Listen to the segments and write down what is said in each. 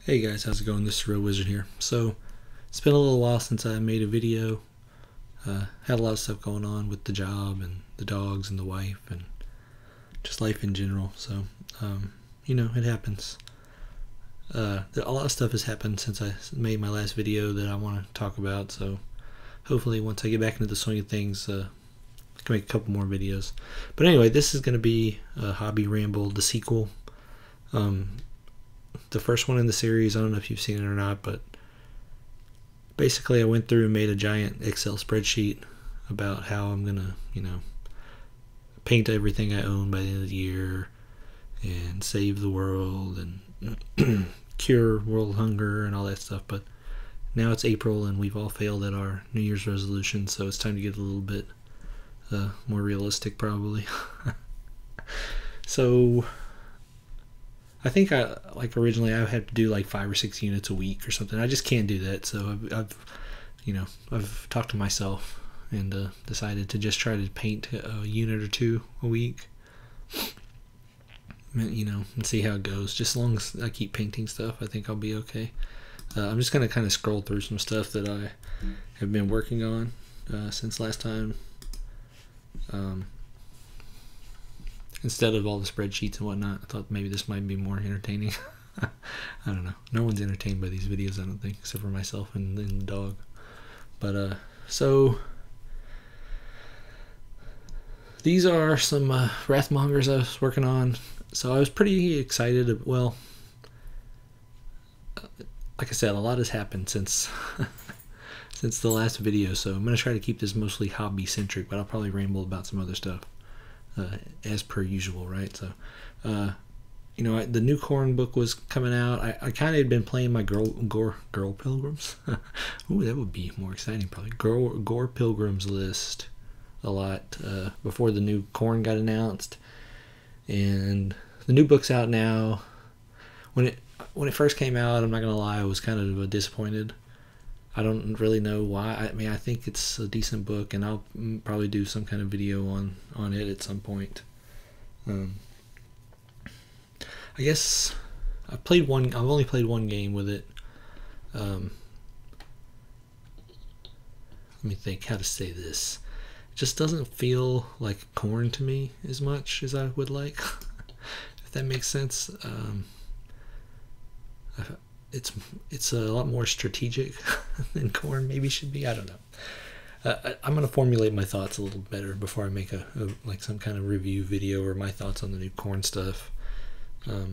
Hey guys, how's it going? This is Real Wizard here. So, it's been a little while since I made a video. Had a lot of stuff going on with the job and the dogs and the wife and just life in general. So, it happens. A lot of stuff has happened since I made my last video that I want to talk about. So, hopefully, once I get back into the swing of things, I can make a couple more videos. But anyway, this is going to be Hobby Ramble, the sequel. The first one in the series, I don't know if you've seen it or not, but basically I went through and made a giant Excel spreadsheet about how I'm gonna, paint everything I own by the end of the year and save the world and cure world hunger and all that stuff. But now it's April and we've all failed at our New Year's resolution, so it's time to get a little bit more realistic probably. So I think originally I had to do like 5 or 6 units a week or something. I just can't do that. So I've talked to myself and decided to just try to paint a unit or two a week. And see how it goes. Just as long as I keep painting stuff, I think I'll be okay. I'm just gonna kind of scroll through some stuff that I have been working on since last time. Instead of all the spreadsheets and whatnot, I thought maybe this might be more entertaining. I don't know. No one's entertained by these videos, I don't think, except for myself and the dog. But, so these are some Wrathmongers I was working on. So I was pretty excited. Well, like I said, a lot has happened since since the last video. So I'm going to try to keep this mostly hobby-centric, but I'll probably ramble about some other stuff. As per usual, right? So, the new Corn book was coming out. I kind of had been playing my Girl Pilgrims. Ooh, that would be more exciting, probably. Gore Pilgrims list a lot before the new Corn got announced, and the new book's out now. When it first came out, I'm not gonna lie, I was kind of disappointed. I don't really know why. I think it's a decent book, and I'll probably do some kind of video on it at some point. I guess I've only played one game with it. Let me think how to say this. It just doesn't feel like Corn to me as much as I would like. If that makes sense. It's a lot more strategic than Corn maybe should be. I don't know. I'm gonna formulate my thoughts a little better before I make like some kind of review video or my thoughts on the new Corn stuff. But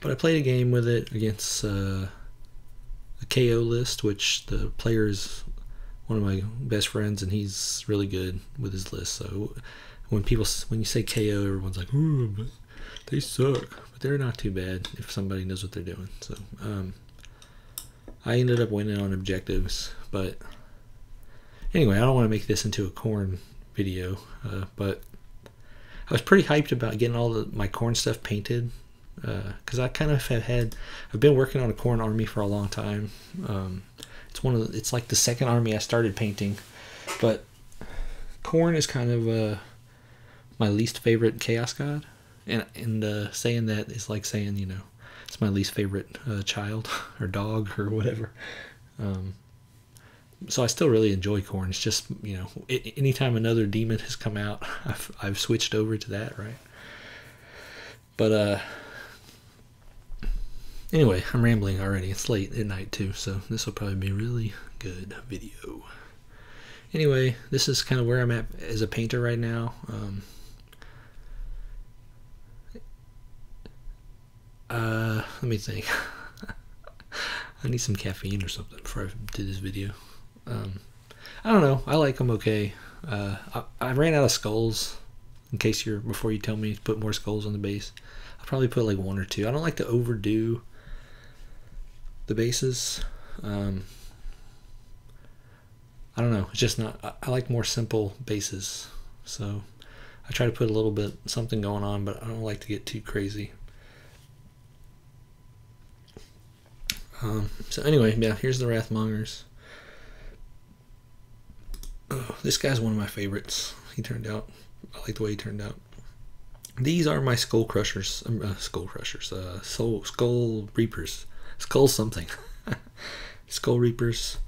I played a game with it against a KO list, which the player is one of my best friends, and he's really good with his list. So when you say KO, everyone's like, "Ooh, but they suck." But they're not too bad if somebody knows what they're doing. So I ended up winning on objectives. But anyway, I don't want to make this into a Corn video. But I was pretty hyped about getting all my Corn stuff painted. Because I kind of I've been working on a Corn army for a long time. It's like the second army I started painting. But Corn is kind of my least favorite Chaos God. And saying that is like saying, it's my least favorite child or dog or whatever. So I still really enjoy Corn. It's just, anytime another demon has come out, I've switched over to that, right? But anyway, I'm rambling already. It's late at night too, so this will probably be a really good video. Anyway, this is kind of where I'm at as a painter right now. Let me think. I need some caffeine or something before I do this video. I don't know. I like them okay. I ran out of skulls. Before you tell me to put more skulls on the base, I'll probably put like 1 or 2. I don't like to overdo the bases. I don't know. It's just not. I like more simple bases. So I try to put a little bit something going on, but I don't like to get too crazy. So anyway, yeah, here's the Wrathmongers. Oh, this guy's one of my favorites. I like the way he turned out. These are my skull crushers, skull reapers, skull something, skull reapers.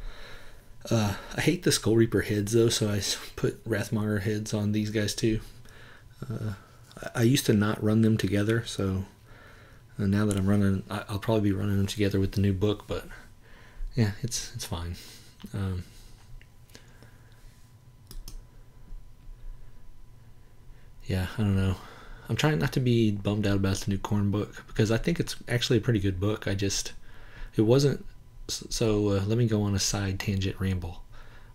I hate the skull reaper heads though, so I put Wrathmonger heads on these guys too. I used to not run them together, so now that I'm running, I'll probably be running them together with the new book. But yeah, it's fine. Yeah, I don't know. I'm trying not to be bummed out about the new Corn book because I think it's actually a pretty good book. It wasn't. So let me go on a side tangent ramble.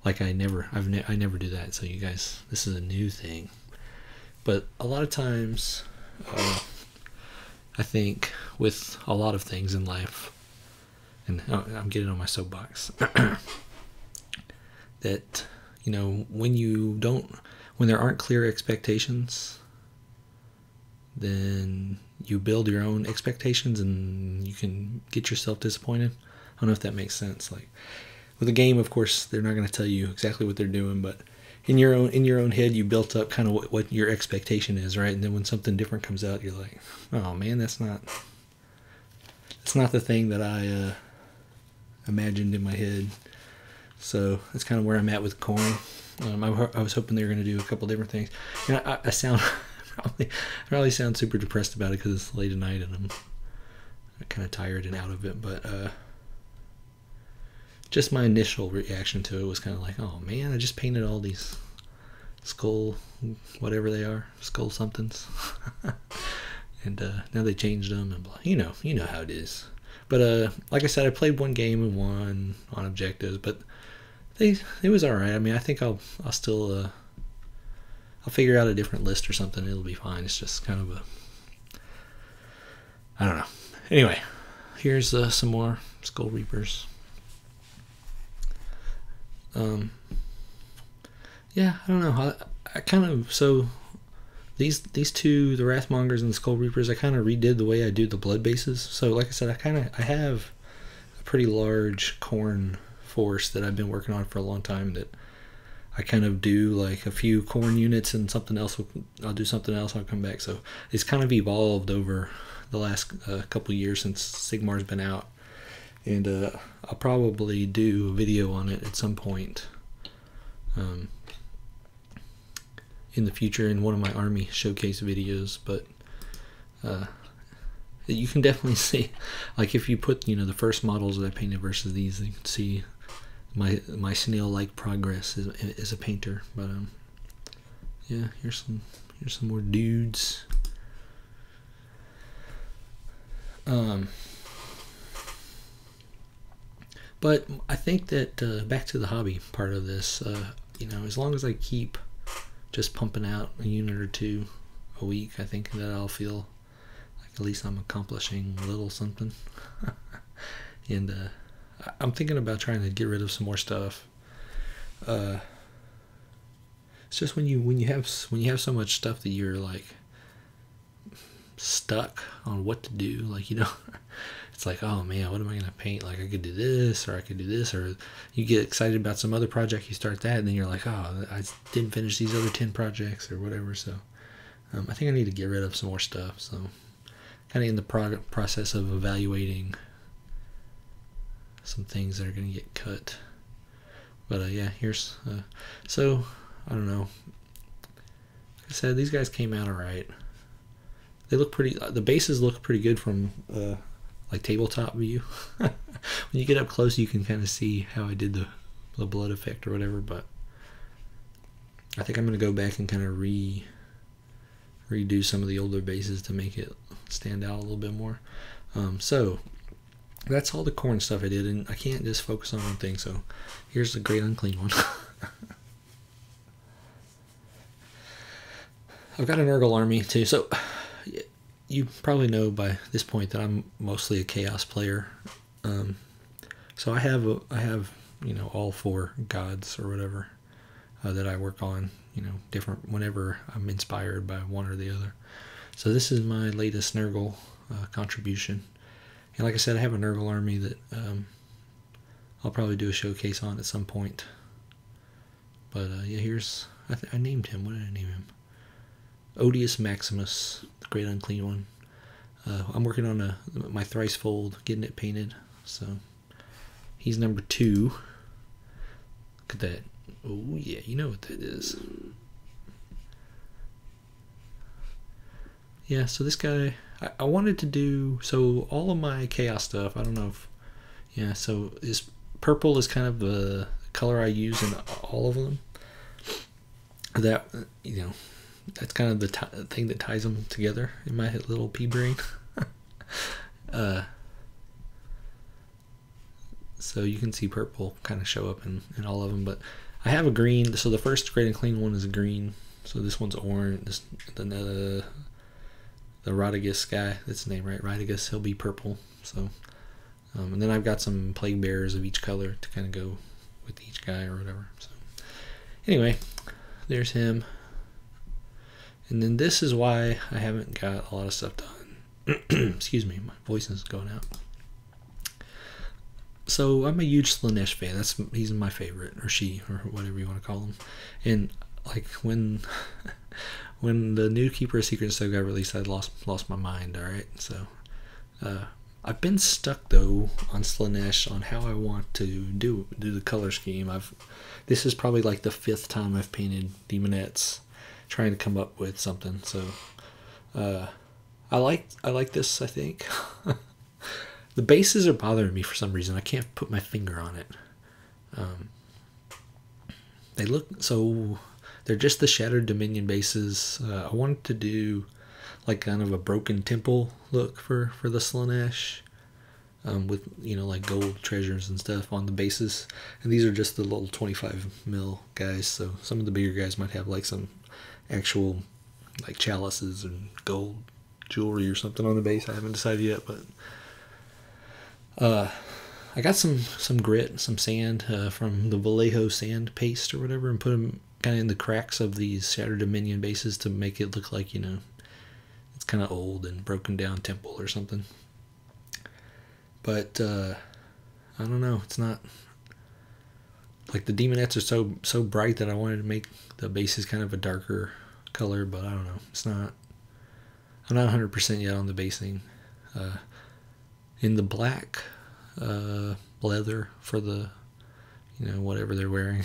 Like I never do that. So you guys, this is a new thing. But a lot of times, I think with a lot of things in life, and I'm getting on my soapbox, that when there aren't clear expectations, then you build your own expectations and you can get yourself disappointed. I don't know if that makes sense. Like with a game, of course, they're not going to tell you exactly what they're doing, but in your own head, you built up kind of what your expectation is, right? And then when something different comes out, you're like, oh man, that's not the thing that I imagined in my head. So that's kind of where I'm at with Corn. I was hoping they were going to do a couple different things. And I sound probably sound super depressed about it because it's late at night and I'm kind of tired and out of it. But just my initial reaction to it was kind of like, oh man, I just painted all these skull, whatever they are, skull somethings, and now they changed them and blah. You know how it is. But like I said, I played one game and won on objectives, but it was all right. I mean, I think I'll still I'll figure out a different list or something. It'll be fine. It's just kind of I don't know. Anyway, here's some more Skull Reapers. Yeah, I don't know. I kind of, so these two, the Wrathmongers and the Skull Reapers, I kind of redid the way I do the blood bases. So like I said, I have a pretty large Corn force that I've been working on for a long time, that I kind of do like a few Corn units and something else. I'll do something else, I'll come back. So it's kind of evolved over the last couple years since Sigmar's been out. And I'll probably do a video on it at some point in the future in one of my army showcase videos. But you can definitely see, like if you put the first models that I painted versus these, you can see my snail-like progress as a painter. But yeah, here's some more dudes. But I think that back to the hobby part of this, as long as I keep just pumping out a unit or two a week, I think that I'll feel like at least I'm accomplishing a little something. And I'm thinking about trying to get rid of some more stuff. It's just when you have so much stuff that you're like stuck on what to do, like it's like, oh man, what am I gonna paint? Like I could do this, or I could do this, or you get excited about some other project, you start that, and then you're like, oh, I didn't finish these other 10 projects or whatever. So I think I need to get rid of some more stuff. So kind of in the process of evaluating some things that are gonna get cut. But yeah, here's so I don't know. Like I said, these guys came out alright. They look pretty. The bases look pretty good from like tabletop view. When you get up close, you can kind of see how I did the blood effect or whatever. But I think I'm gonna go back and kind of redo some of the older bases to make it stand out a little bit more. So that's all the Corn stuff I did, and I can't just focus on one thing. So here's the Great Unclean one. I've got an Urgle army too. So you probably know by this point that I'm mostly a chaos player. So I have all 4 gods or whatever that I work on, different whenever I'm inspired by one or the other. So this is my latest Nurgle contribution. And like I said, I have a Nurgle army that I'll probably do a showcase on at some point. But yeah, here's, I named him. What did I name him? Odious Maximus, the Great Unclean One. I'm working on my thrice fold, getting it painted. So he's number 2. Look at that. Oh yeah, you know what that is. Yeah, so this guy, I wanted to do, so all of my chaos stuff, I don't know if, yeah, so this purple is kind of the color I use in all of them. That, you know, that's kind of the thing that ties them together in my little pea brain. So you can see purple kind of show up in all of them, but I have a green. So the first Great and Clean one is green. So this one's orange. The Rodigus guy, that's the name, right? Rodigus, he'll be purple. So, and then I've got some Plague Bearers of each color to kind of go with each guy or whatever. So anyway, there's him. And then this is why I haven't got a lot of stuff done. Excuse me, my voice is going out. So I'm a huge Slaanesh fan. He's my favorite, or she, or whatever you want to call him. And like when the new Keeper of Secrets got released, I lost my mind. All right, so I've been stuck though on Slaanesh on how I want to do the color scheme. This is probably like the 5th time I've painted Demonettes, trying to come up with something. So I like this, I think. The bases are bothering me for some reason. I can't put my finger on it. They look so, they're just the Shattered Dominion bases. I wanted to do like kind of a broken temple look for the Slaanesh, with, you know, like gold treasures and stuff on the bases. And these are just the little 25 mil guys. So some of the bigger guys might have like some actual like chalices and gold jewelry or something on the base. I haven't decided yet, but I got some grit, some sand from the Vallejo sand paste or whatever, and put them kind of in the cracks of these Shattered Dominion bases to make it look like, you know, it's kind of old and broken down temple or something. But I don't know, it's not like the Demonettes are so bright that I wanted to make the bases kind of a darker color, but I don't know, I'm not 100% yet on the basing. In the black leather for the, you know, whatever they're wearing.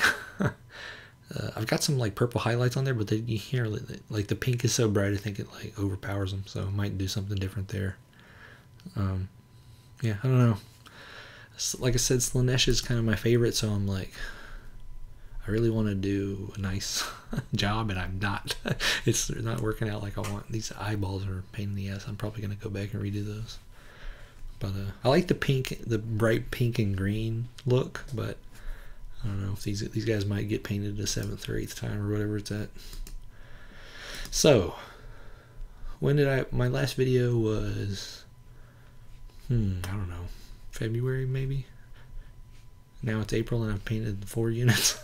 I've got some like purple highlights on there, but you hear like the pink is so bright, I think it like overpowers them. So I might do something different there. Yeah, I don't know. Like I said, Slaanesh is kind of my favorite, so I'm like, I really want to do a nice job, and I'm not. It's not working out like I want. These eyeballs are a pain in the ass. I'm probably gonna go back and redo those. But I like the pink, the bright pink and green look, but I don't know if these guys might get painted the 7th or 8th time or whatever it's at. So, when did my last video was, I don't know, February maybe? Now it's April and I've painted 4 units.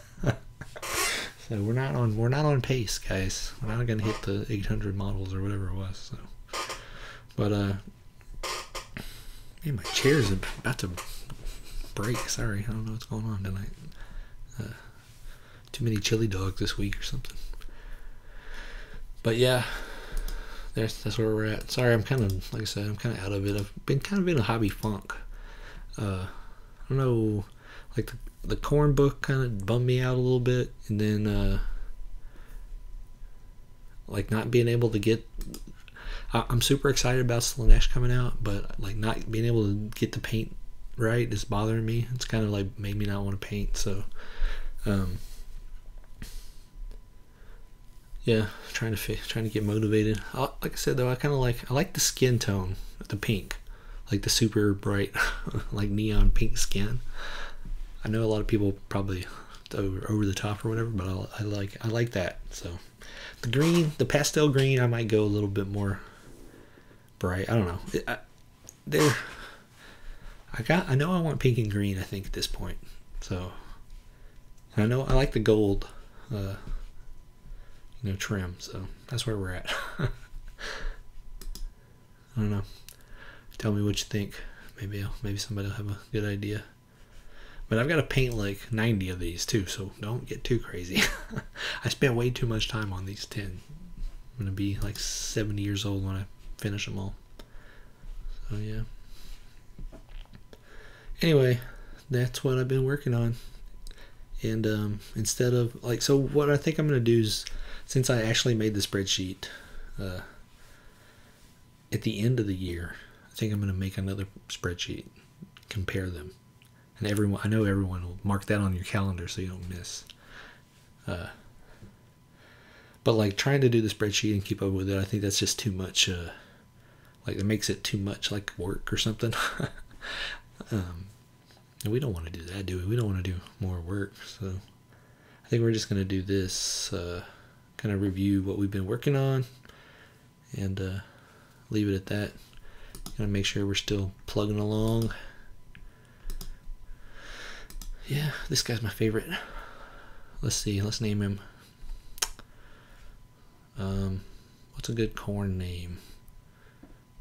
So we're not on pace, guys. We're not gonna hit the 800 models or whatever it was. So, but man, my chair is about to break. Sorry, I don't know what's going on tonight. Too many chili dogs this week or something. But yeah, that's where we're at. Sorry, I'm kind of, like I said, I'm kind of out of it. I've been kind of in a hobby funk. I don't know, like the corn book kind of bummed me out a little bit, and then like not being able to get. I'm super excited about Slaanesh coming out, but like not being able to get the paint right is bothering me. It's kind of like made me not want to paint. So, yeah, trying to get motivated. Like I said though, I like the skin tone, the pink, like the super bright, like neon pink skin. I know a lot of people probably over the top or whatever, but I like that. So the green, the pastel green, I might go a little bit more bright. I don't know. I know I want pink and green, I think, at this point. So I know I like the gold trim, so that's where we're at. I don't know. Tell me what you think. Maybe somebody will have a good idea. But I've got to paint like 90 of these too, so don't get too crazy. I spent way too much time on these 10. gonna be like 70 years old when I finish them all. So yeah. Anyway, that's what I've been working on. And instead of like, so what I think I'm gonna do is, since I actually made the spreadsheet at the end of the year, I think I'm gonna make another spreadsheet, compare them, and I know everyone will mark that on your calendar so you don't miss. But like trying to do the spreadsheet and keep up with it, I think that's just too much. Like it makes it too much like work or something. And we don't want to do that, do we? We don't want to do more work. So I think we're just going to do this, kind of review what we've been working on, and leave it at that. Going to make sure we're still plugging along. Yeah, this guy's my favorite. Let's see. Let's name him. What's a good corn name?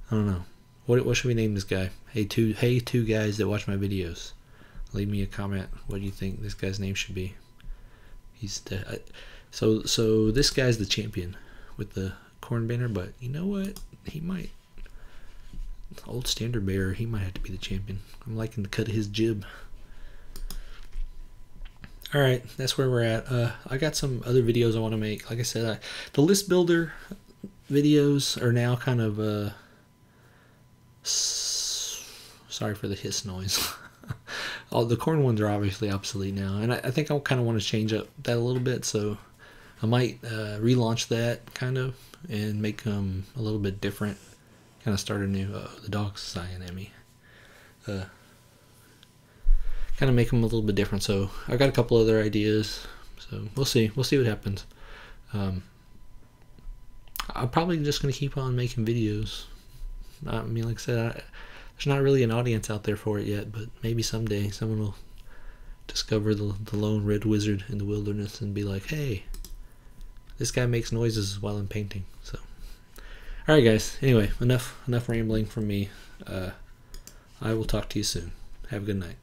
I don't know. What should we name this guy? Hey two guys that watch my videos, leave me a comment. What do you think this guy's name should be? So this guy's the champion with the corn banner, but you know what? He might, old standard bearer, he might have to be the champion. I'm liking the cut of his jib. Alright, that's where we're at. I got some other videos I want to make. Like I said, the list builder videos are now kind of sorry for the hiss noise. All the corn ones are obviously obsolete now, and I think I kind of want to change up that a little bit, so I might relaunch that kind of and make them a little bit different. Kind of start a new. The dog's sighing at me. Kind of make them a little bit different. So I got a couple other ideas. So we'll see. We'll see what happens. I'm probably just gonna keep on making videos. I mean, like I said, there's not really an audience out there for it yet, but maybe someday someone will discover the lone red wizard in the wilderness and be like, hey, this guy makes noises while I'm painting. So, all right, guys. Anyway, enough rambling from me. I will talk to you soon. Have a good night.